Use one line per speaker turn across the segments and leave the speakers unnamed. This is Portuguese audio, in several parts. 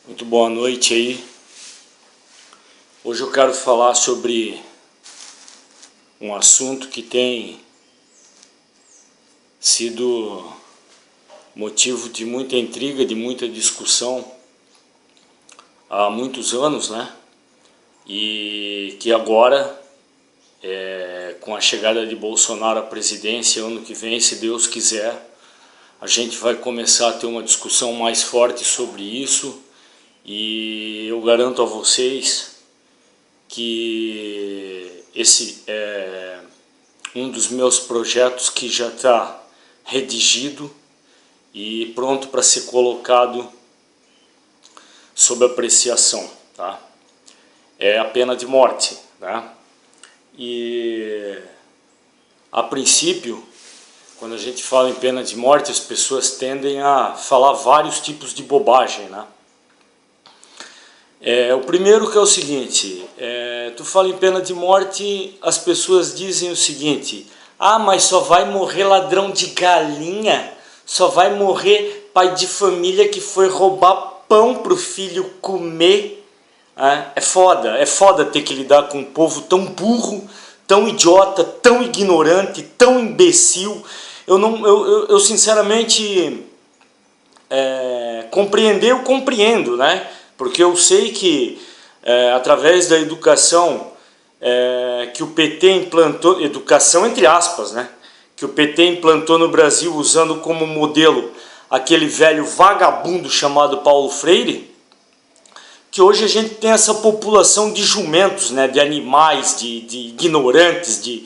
Muito boa noite aí. Hoje eu quero falar sobre um assunto que tem sido motivo de muita intriga, de muita discussão há muitos anos, né? E que agora, com a chegada de Bolsonaro à presidência ano que vem, se Deus quiser, a gente vai começar a ter uma discussão mais forte sobre isso. E eu garanto a vocês que esse é um dos meus projetos que já está redigido e pronto para ser colocado sob apreciação, tá? É a pena de morte, né? E a princípio, quando a gente fala em pena de morte, as pessoas tendem a falar vários tipos de bobagem, né? O primeiro que é o seguinte, tu fala em pena de morte, as pessoas dizem o seguinte: ah, mas só vai morrer ladrão de galinha, só vai morrer pai de família que foi roubar pão pro filho comer. É foda ter que lidar com um povo tão burro, tão idiota, tão ignorante, tão imbecil. Eu sinceramente, eu compreendo, né? Porque eu sei que através da educação que o PT implantou, educação entre aspas, né? Que o PT implantou no Brasil usando como modelo aquele velho vagabundo chamado Paulo Freire, que hoje a gente tem essa população de jumentos, né? De animais, de ignorantes, de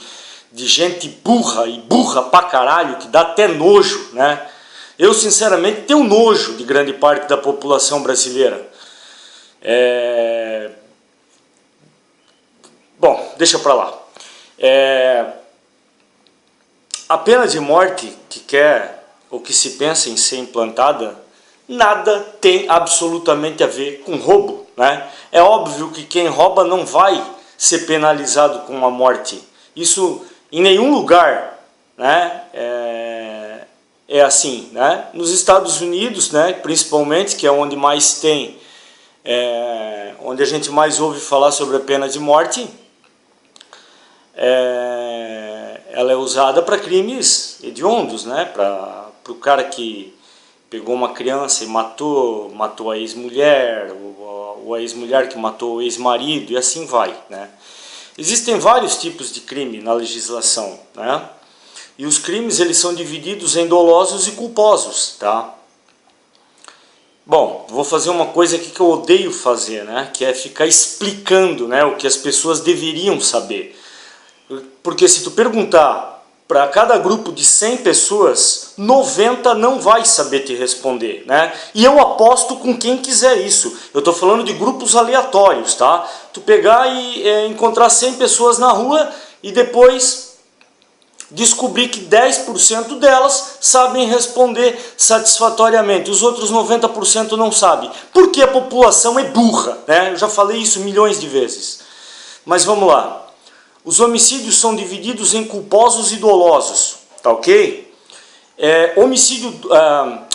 gente burra e burra pra caralho, que dá até nojo, né? Eu sinceramente tenho nojo de grande parte da população brasileira. Bom, deixa pra lá. A pena de morte que quer ou que se pensa em ser implantada, nada tem absolutamente a ver com roubo, né? É óbvio que quem rouba não vai ser penalizado com a morte. Isso em nenhum lugar, né? É assim, né? Nos Estados Unidos, né? Principalmente, que é onde mais tem, onde a gente mais ouve falar sobre a pena de morte, ela é usada para crimes hediondos, né? Para o cara que pegou uma criança e matou a ex-mulher, ou a ex-mulher que matou o ex-marido, e assim vai, né? Existem vários tipos de crime na legislação, né? E os crimes, eles são divididos em dolosos e culposos, tá? Bom, vou fazer uma coisa aqui que eu odeio fazer, né? Que é ficar explicando, né, o que as pessoas deveriam saber. Porque se tu perguntar para cada grupo de 100 pessoas, 90 não vai saber te responder, né? E eu aposto com quem quiser isso. Eu estou falando de grupos aleatórios, tá? Tu pegar e encontrar 100 pessoas na rua e depois descobrir que 10% delas sabem responder satisfatoriamente, os outros 90% não sabem, porque a população é burra, né? Eu já falei isso milhões de vezes. Mas vamos lá. Os homicídios são divididos em culposos e dolosos, tá ok?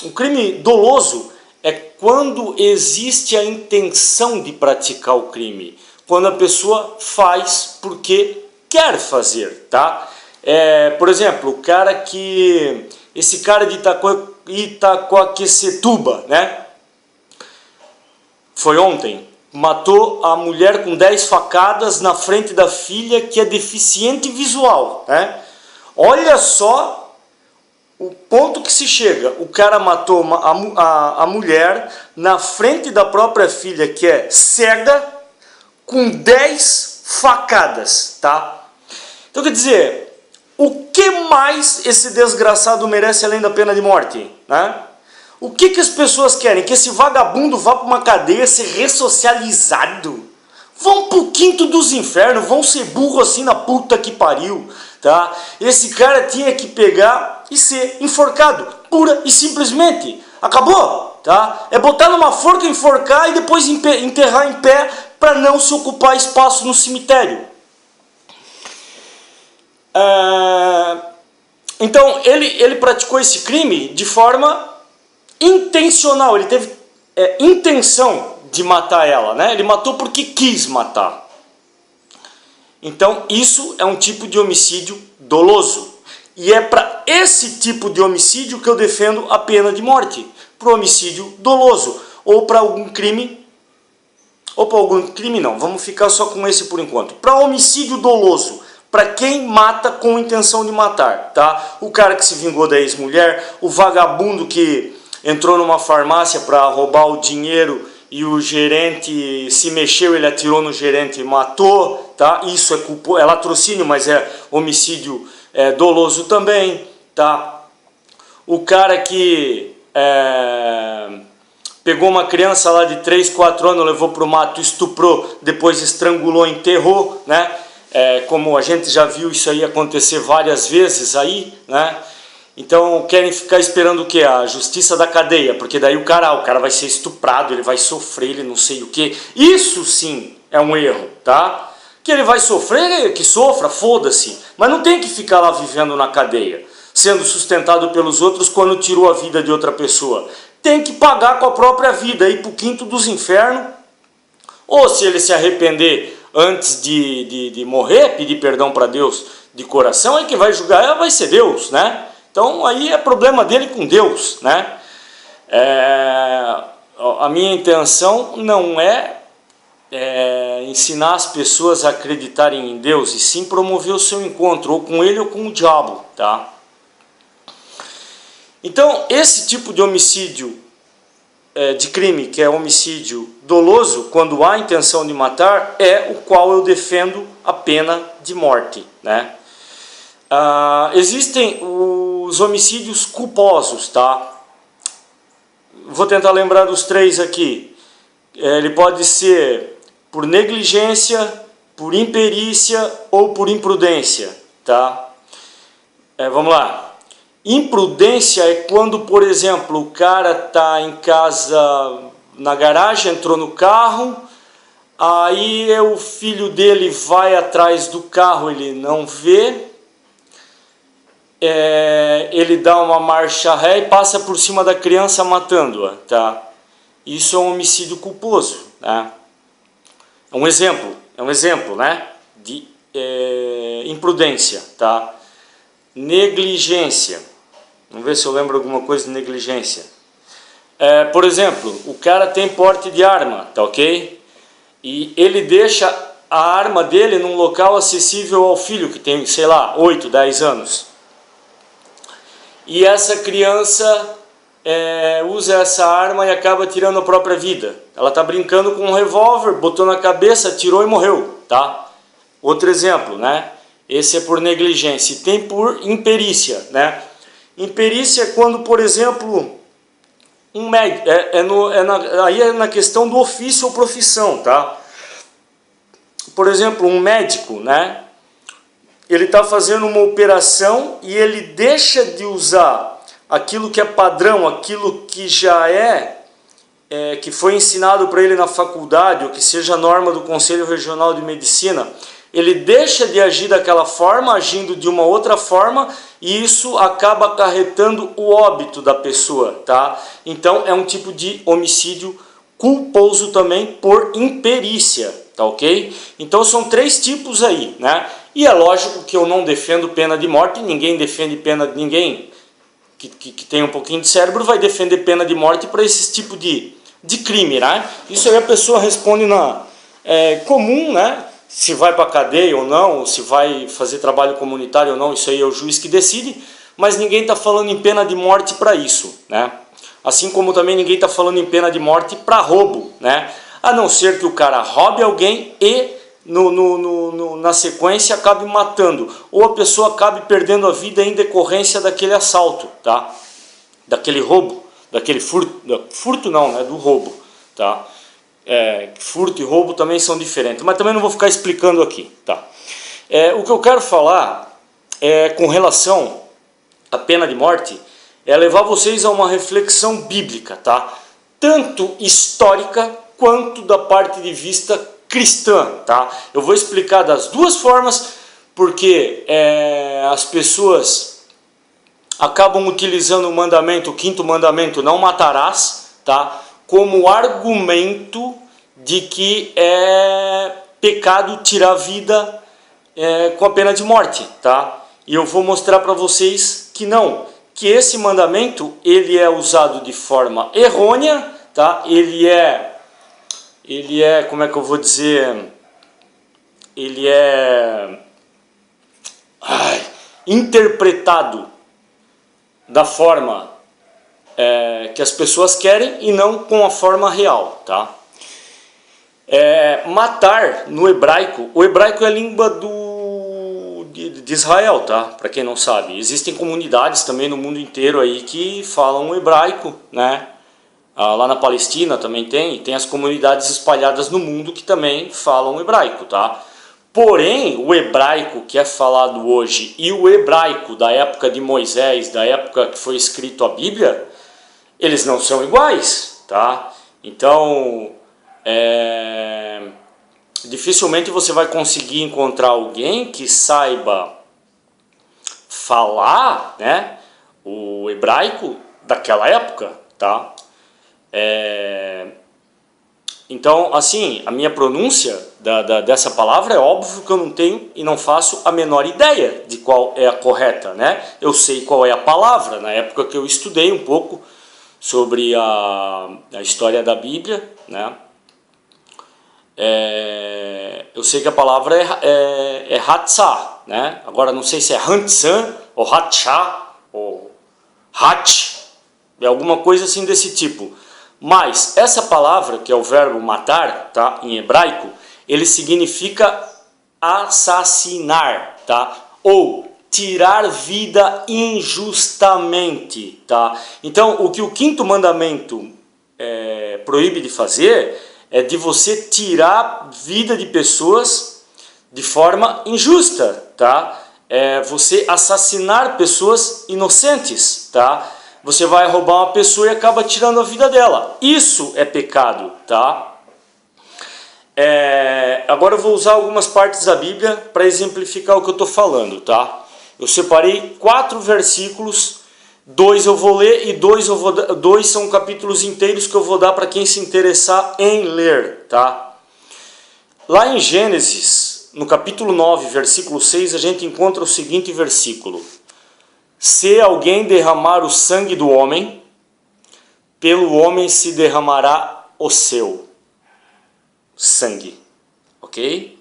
O crime doloso é quando existe a intenção de praticar o crime, quando a pessoa faz porque quer fazer, tá? Por exemplo, esse cara de Itaquaquecetuba, né? Foi ontem, matou a mulher com 10 facadas na frente da filha que é deficiente visual, né? Olha só o ponto que se chega. O cara matou a mulher na frente da própria filha que é cega com 10 facadas, tá? Então quer dizer, o que mais esse desgraçado merece além da pena de morte, né? O que as pessoas querem? Que esse vagabundo vá para uma cadeia ser ressocializado? Vão pro quinto dos infernos, vão ser burro assim na puta que pariu, tá? Esse cara tinha que pegar e ser enforcado, pura e simplesmente. Acabou, tá? É botar numa forca, enforcar e depois enterrar em pé para não se ocupar espaço no cemitério. Então ele praticou esse crime de forma intencional, ele teve intenção de matar ela, né? Ele matou porque quis matar. Então isso é um tipo de homicídio doloso. E é para esse tipo de homicídio que eu defendo a pena de morte. Para o homicídio doloso. Ou para algum crime. Ou para algum crime não. Vamos ficar só com esse por enquanto. Para homicídio doloso. Para quem mata com intenção de matar. Tá? O cara que se vingou da ex-mulher. O vagabundo que entrou numa farmácia para roubar o dinheiro e o gerente se mexeu, ele atirou no gerente e matou, tá? Isso é latrocínio, mas é homicídio doloso também, tá? O cara que pegou uma criança lá de 3, 4 anos, levou para o mato, estuprou, depois estrangulou, enterrou, né? Como a gente já viu isso aí acontecer várias vezes aí, né? Então querem ficar esperando o que? A justiça da cadeia, porque daí o cara vai ser estuprado, ele vai sofrer, ele não sei o que. Isso sim é um erro, tá? Que ele vai sofrer, que sofra, foda-se. Mas não tem que ficar lá vivendo na cadeia, sendo sustentado pelos outros quando tirou a vida de outra pessoa. Tem que pagar com a própria vida, ir pro quinto dos infernos. Ou se ele se arrepender antes de morrer, pedir perdão para Deus de coração, aí quem vai julgar vai ser Deus, né? Então aí é problema dele com Deus, né? A minha intenção não é ensinar as pessoas a acreditarem em Deus, e sim promover o seu encontro, ou com ele ou com o diabo, tá? Então esse tipo de homicídio, de crime, que é homicídio doloso, quando há intenção de matar, é o qual eu defendo a pena de morte, né? Existem os homicídios culposos, tá? Vou tentar lembrar dos 3 aqui. Ele pode ser por negligência, por imperícia ou por imprudência, tá? Vamos lá. Imprudência é quando, por exemplo, o cara tá em casa, na garagem, entrou no carro, aí o filho dele vai atrás do carro, ele não vê, ele dá uma marcha ré e passa por cima da criança matando-a, tá? Isso é um homicídio culposo, né? É um exemplo, né? De imprudência, tá? Negligência. Vamos ver se eu lembro alguma coisa de negligência. Por exemplo, o cara tem porte de arma, tá ok? E ele deixa a arma dele num local acessível ao filho, que tem, sei lá, 8, 10 anos. E essa criança usa essa arma e acaba tirando a própria vida. Ela está brincando com um revólver, botou na cabeça, atirou e morreu, tá? Outro exemplo, né? Esse é por negligência. E tem por imperícia, né? Imperícia é quando, por exemplo, um médico, aí é na questão do ofício ou profissão, tá? Por exemplo, um médico, né? Ele está fazendo uma operação e ele deixa de usar aquilo que é padrão, aquilo que já que foi ensinado para ele na faculdade, ou que seja a norma do Conselho Regional de Medicina. Ele deixa de agir daquela forma, agindo de uma outra forma, e isso acaba acarretando o óbito da pessoa, tá? Então é um tipo de homicídio culposo também por imperícia, tá ok? Então são 3 tipos aí, né? E é lógico que eu não defendo pena de morte, ninguém defende pena de ninguém que tem um pouquinho de cérebro vai defender pena de morte para esse tipo de crime, né? Isso aí a pessoa responde comum, né? Se vai para a cadeia ou não, ou se vai fazer trabalho comunitário ou não, isso aí é o juiz que decide, mas ninguém está falando em pena de morte para isso, né? Assim como também ninguém está falando em pena de morte para roubo, né? A não ser que o cara roube alguém e na sequência acabe matando, ou a pessoa acabe perdendo a vida em decorrência daquele assalto, tá? Daquele roubo, daquele furto não, né? Do roubo, tá? Furto e roubo também são diferentes, mas também não vou ficar explicando aqui, tá? O que eu quero falar com relação à pena de morte é levar vocês a uma reflexão bíblica, tá? Tanto histórica quanto da parte de vista cristã, tá? Eu vou explicar das 2 formas, porque as pessoas acabam utilizando o mandamento, o 5º mandamento, não matarás, tá? Como argumento de que é pecado tirar a vida com a pena de morte, tá? E eu vou mostrar para vocês que não, que esse mandamento ele é usado de forma errônea, tá? Ele é, como é que eu vou dizer, ele é interpretado da forma que as pessoas querem e não com a forma real, tá? Matar no hebraico, o hebraico é a língua de Israel, tá? Para quem não sabe, existem comunidades também no mundo inteiro aí que falam hebraico, né? Lá na Palestina também tem as comunidades espalhadas no mundo que também falam hebraico, tá? Porém, o hebraico que é falado hoje e o hebraico da época de Moisés, da época que foi escrito a Bíblia, eles não são iguais, tá? Então, dificilmente você vai conseguir encontrar alguém que saiba falar, né, o hebraico daquela época, tá? Então, assim, a minha pronúncia dessa palavra é óbvio que eu não tenho e não faço a menor ideia de qual é a correta, né? Eu sei qual é a palavra, na época que eu estudei um pouco sobre a história da Bíblia, né? Eu sei que a palavra é Hatzah, né? Agora não sei se é Hantzan, ou Hatchá, ou Hatch, é alguma coisa assim desse tipo. Mas essa palavra, que é o verbo matar, tá, em hebraico, ele significa assassinar, tá? Ou tirar vida injustamente, tá? Então, o que o quinto mandamento proíbe de fazer é de você tirar vida de pessoas de forma injusta, tá? Você assassinar pessoas inocentes, tá? Você vai roubar uma pessoa e acaba tirando a vida dela. Isso é pecado, tá? Agora eu vou usar algumas partes da Bíblia para exemplificar o que eu estou falando, tá? Eu separei 4 versículos, 2 eu vou ler e 2 são capítulos inteiros que eu vou dar para quem se interessar em ler, tá? Lá em Gênesis, no capítulo 9, versículo 6, a gente encontra o seguinte versículo: se alguém derramar o sangue do homem, pelo homem se derramará o seu sangue, ok?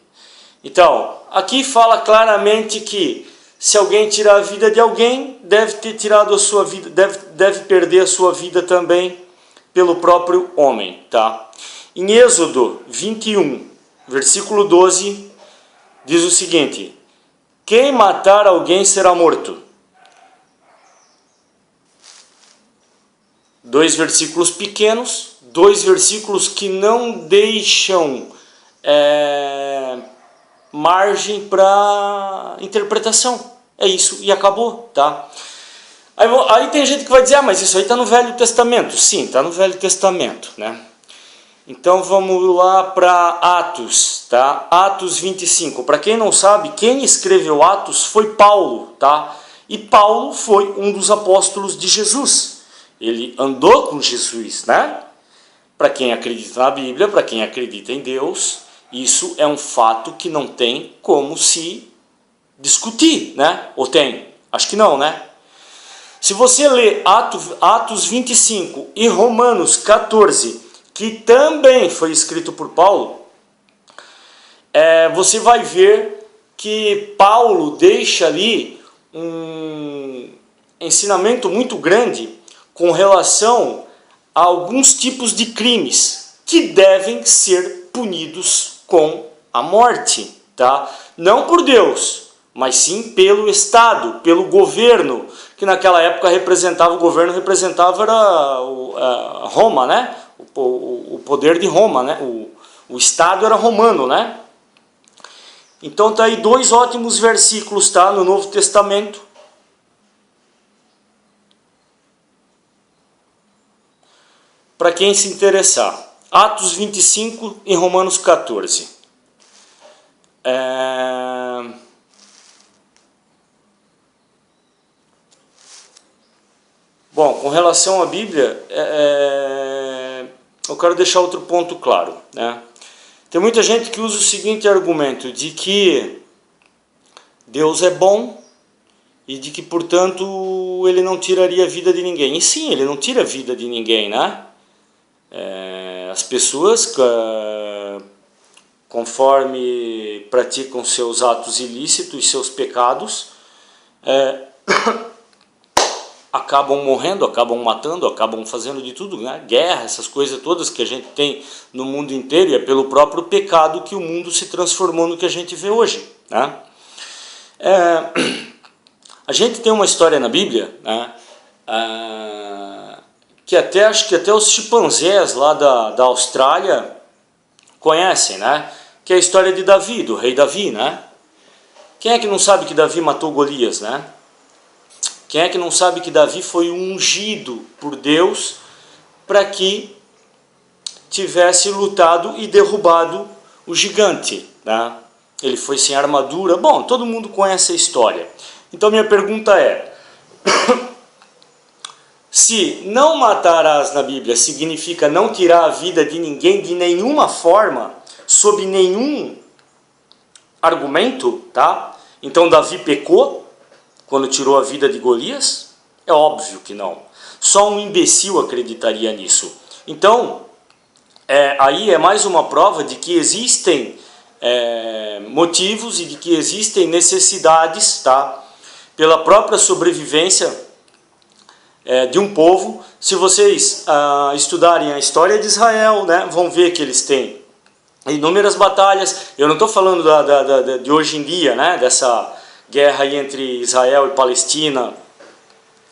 Então, aqui fala claramente que se alguém tirar a vida de alguém, deve ter tirado a sua vida, deve perder a sua vida também pelo próprio homem, tá? Em Êxodo 21, versículo 12, diz o seguinte: quem matar alguém será morto. 2 versículos pequenos, 2 versículos que não deixam margem para interpretação. É isso e acabou, tá? Aí tem gente que vai dizer, mas isso aí está no Velho Testamento. Sim, está no Velho Testamento, né? Então vamos lá para Atos, tá? Atos 25. Para quem não sabe, quem escreveu Atos foi Paulo, tá? E Paulo foi um dos apóstolos de Jesus. Ele andou com Jesus, né? Para quem acredita na Bíblia, para quem acredita em Deus, isso é um fato que não tem como se discutir, né? Ou tem? Acho que não, né? Se você ler Atos 25 e Romanos 14, que também foi escrito por Paulo, você vai ver que Paulo deixa ali um ensinamento muito grande com relação a alguns tipos de crimes que devem ser punidos com a morte, tá? Não por Deus, mas sim pelo Estado, pelo governo, que naquela época representava, o governo representava era Roma, né? O poder de Roma, né? O Estado era romano, né? Então tá aí 2 ótimos versículos, tá? No Novo Testamento. Para quem se interessar, Atos 25 e Romanos 14. Bom, com relação à Bíblia, eu quero deixar outro ponto claro, né? Tem muita gente que usa o seguinte argumento, de que Deus é bom e de que, portanto, ele não tiraria a vida de ninguém. E sim, ele não tira a vida de ninguém, né? As pessoas, conforme praticam seus atos ilícitos, seus pecados, acabam morrendo, acabam matando, acabam fazendo de tudo, né? Guerra, essas coisas todas que a gente tem no mundo inteiro, e é pelo próprio pecado que o mundo se transformou no que a gente vê hoje, né? A gente tem uma história na Bíblia, né? Que acho que até os chimpanzés lá da Austrália conhecem, né? Que é a história de Davi, do rei Davi, né? Quem é que não sabe que Davi matou Golias, né? Quem é que não sabe que Davi foi ungido por Deus para que tivesse lutado e derrubado o gigante, né? Ele foi sem armadura. Bom, todo mundo conhece a história. Então minha pergunta é, se não matarás na Bíblia significa não tirar a vida de ninguém de nenhuma forma, sob nenhum argumento, tá? Então Davi pecou quando tirou a vida de Golias? É óbvio que não. Só um imbecil acreditaria nisso. Então, aí é mais uma prova de que existem motivos e de que existem necessidades, tá? Pela própria sobrevivência de um povo. Se vocês estudarem a história de Israel, né, vão ver que eles têm inúmeras batalhas. Eu não estou falando de hoje em dia, né, dessa guerra aí entre Israel e Palestina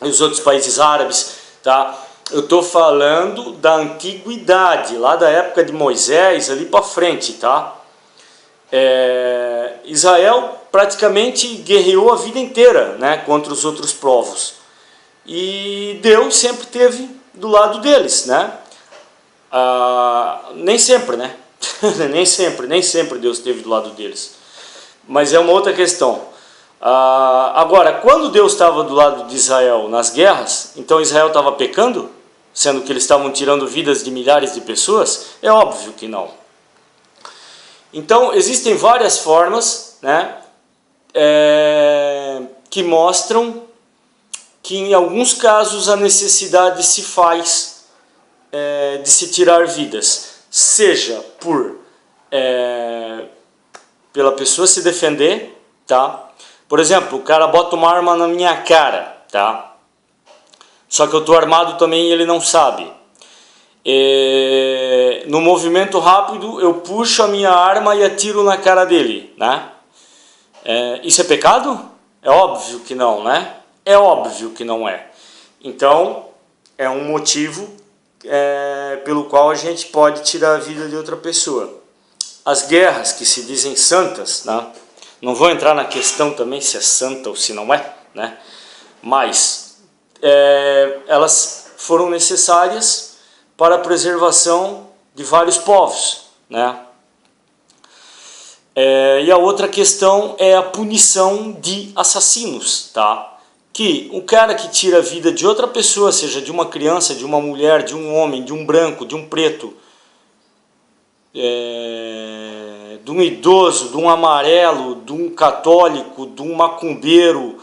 e os outros países árabes, tá? Eu estou falando da antiguidade, lá da época de Moisés, ali para frente, tá? Israel praticamente guerreou a vida inteira, né, contra os outros povos. E Deus sempre esteve do lado deles, né? Nem sempre, né? nem sempre Deus esteve do lado deles. Mas é uma outra questão. Agora, quando Deus estava do lado de Israel nas guerras, então Israel estava pecando? Sendo que eles estavam tirando vidas de milhares de pessoas? É óbvio que não. Então, existem várias formas, né, que mostram que em alguns casos a necessidade se faz de se tirar vidas, seja pela pessoa se defender, tá? Por exemplo, o cara bota uma arma na minha cara, tá? Só que eu estou armado também e ele não sabe. No movimento rápido eu puxo a minha arma e atiro na cara dele, né? Isso é pecado? É óbvio que não, né? É óbvio que não é. Então, é um motivo pelo qual a gente pode tirar a vida de outra pessoa. As guerras que se dizem santas, né? Não vou entrar na questão também se é santa ou se não é, né? Mas elas foram necessárias para a preservação de vários povos, né? E a outra questão é a punição de assassinos, tá? Que o cara que tira a vida de outra pessoa, seja de uma criança, de uma mulher, de um homem, de um branco, de um preto, de um idoso, de um amarelo, de um católico, de um macumbeiro,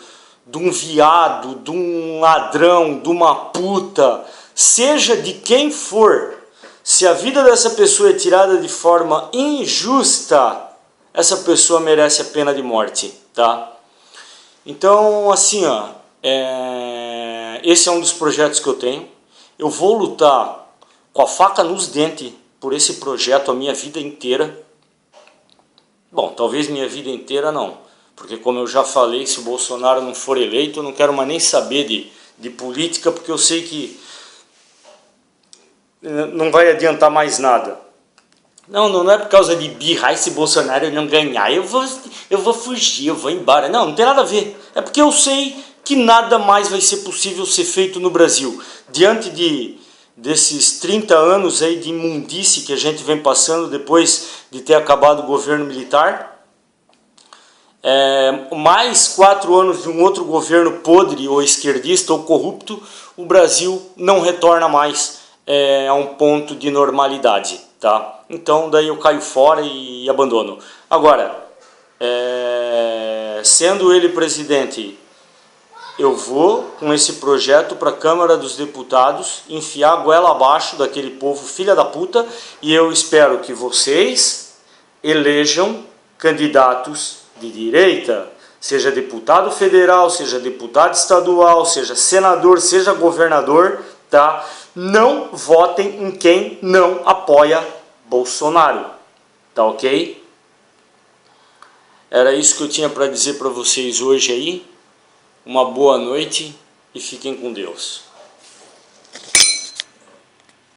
de um viado, de um ladrão, de uma puta, seja de quem for, se a vida dessa pessoa é tirada de forma injusta, essa pessoa merece a pena de morte, tá? Então, assim, ó, esse é um dos projetos que eu tenho. Eu vou lutar com a faca nos dentes por esse projeto a minha vida inteira. Bom, talvez minha vida inteira não, porque como eu já falei, se o Bolsonaro não for eleito, eu não quero mais nem saber de política, porque eu sei que não vai adiantar mais nada. Não é por causa de birra, se Bolsonaro não ganhar, eu vou fugir, eu vou embora. Não tem nada a ver. É porque eu sei que nada mais vai ser possível ser feito no Brasil. Diante desses 30 anos aí de imundice que a gente vem passando depois de ter acabado o governo militar, mais 4 anos de um outro governo podre ou esquerdista ou corrupto, o Brasil não retorna mais a um ponto de normalidade. tá? Então daí eu caio fora e abandono. Agora, sendo ele presidente, eu vou com esse projeto para a Câmara dos Deputados, enfiar a goela abaixo daquele povo filha da puta, e eu espero que vocês elejam candidatos de direita, seja deputado federal, seja deputado estadual, seja senador, seja governador, tá? Não votem em quem não apoia Bolsonaro, tá ok? Era isso que eu tinha para dizer para vocês hoje aí. Uma boa noite e fiquem com Deus.